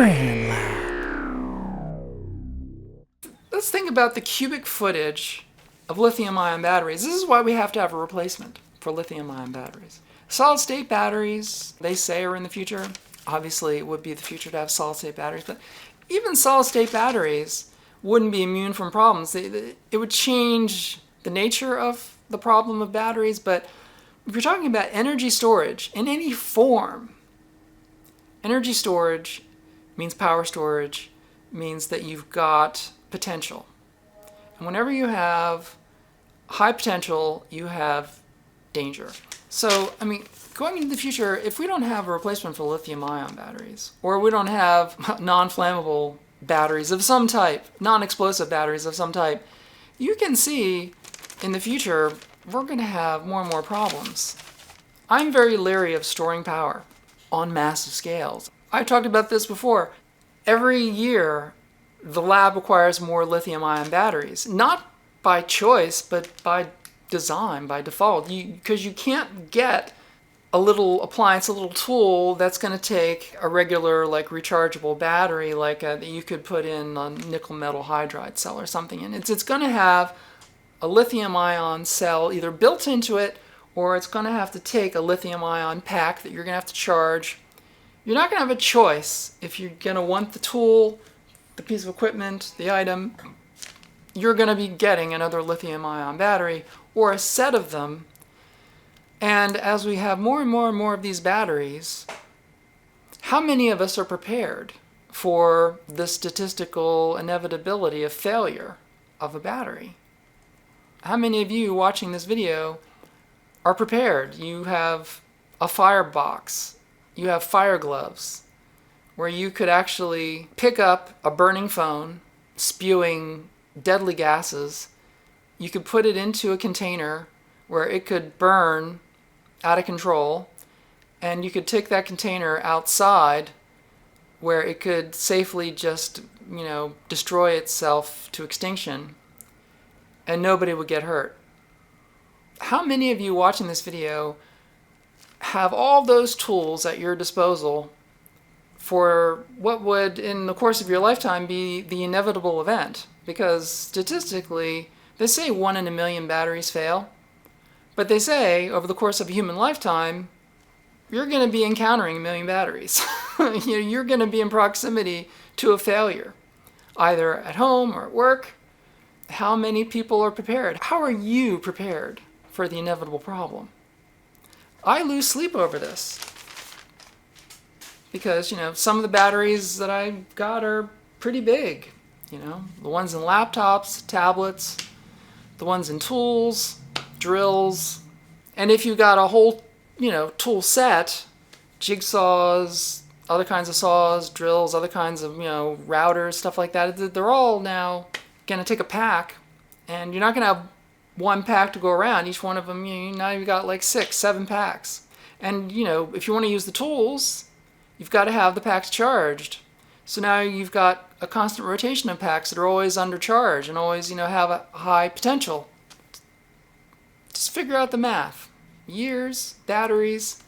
Fran Lab. Let's think about the cubic footage of lithium-ion batteries. This is why we have to have a replacement for lithium-ion batteries. Solid-state batteries, they say, are in the future. Obviously, it would be the future to have solid-state batteries, but even solid-state batteries wouldn't be immune from problems. It would change the nature of the problem of batteries, but if you're talking about energy storage in any form, energy storage means power storage, means that you've got potential. And whenever you have high potential, you have danger. So, going into the future, if we don't have a replacement for lithium-ion batteries, or we don't have non-flammable batteries of some type, non-explosive batteries of some type, you can see in the future we're going to have more and more problems. I'm very leery of storing power on massive scales. I talked about this before. Every year, the lab acquires more lithium-ion batteries, not by choice, but by design, by default, because you can't get a little appliance, a little tool that's going to take a regular, rechargeable battery, that you could put in a nickel metal hydride cell or something, and it's going to have a lithium-ion cell either built into it, or it's going to have to take a lithium-ion pack that you're going to have to charge. You're not going to have a choice if you're going to want the tool, the piece of equipment, the item. You're going to be getting another lithium-ion battery or a set of them. And as we have more and more and more of these batteries, how many of us are prepared for the statistical inevitability of failure of a battery? How many of you watching this video are prepared? You have a firebox, you have fire gloves, where you could actually pick up a burning phone spewing deadly gases. You could put it into a container where it could burn out of control, and you could take that container outside where it could safely just, destroy itself to extinction, and nobody would get hurt. How many of you watching this video have all those tools at your disposal for what would, in the course of your lifetime, be the inevitable event? Because statistically, they say 1 in a million batteries fail. But they say, over the course of a human lifetime, you're going to be encountering 1 million batteries. You're going to be in proximity to a failure, either at home or at work. How many people are prepared? How are you prepared for the inevitable problem? I lose sleep over this. Because, some of the batteries that I got are pretty big. The ones in laptops, tablets, the ones in tools, drills, and if you got a whole, tool set, jigsaws, other kinds of saws, drills, other kinds of, routers, stuff like that, they're all now going to take a pack, and you're not going to have one pack to go around. Each one of them, now you've got 6, 7 packs. And, if you want to use the tools, you've got to have the packs charged. So now you've got a constant rotation of packs that are always under charge and always, have a high potential. Just figure out the math. Years, batteries.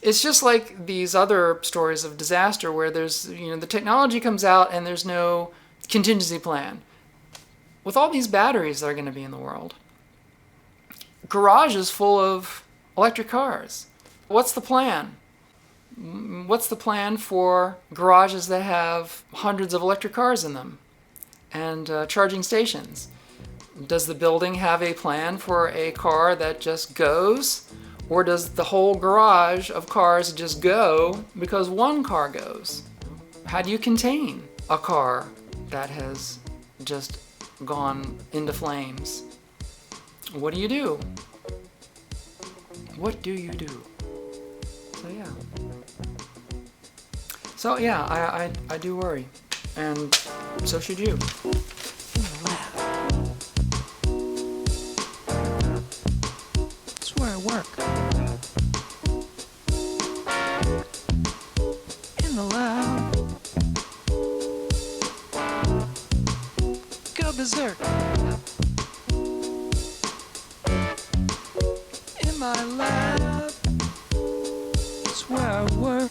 It's just like these other stories of disaster where there's, the technology comes out and there's no contingency plan. With all these batteries that are going to be in the world, garages full of electric cars. What's the plan? What's the plan for garages that have hundreds of electric cars in them and charging stations? Does the building have a plan for a car that just goes? Or does the whole garage of cars just go because one car goes? How do you contain a car that has just gone into flames? What do you do? What do you do? So yeah, I do worry, and so should you. That's where I work. In the lab. Go berserk. In my lab. That's where I work.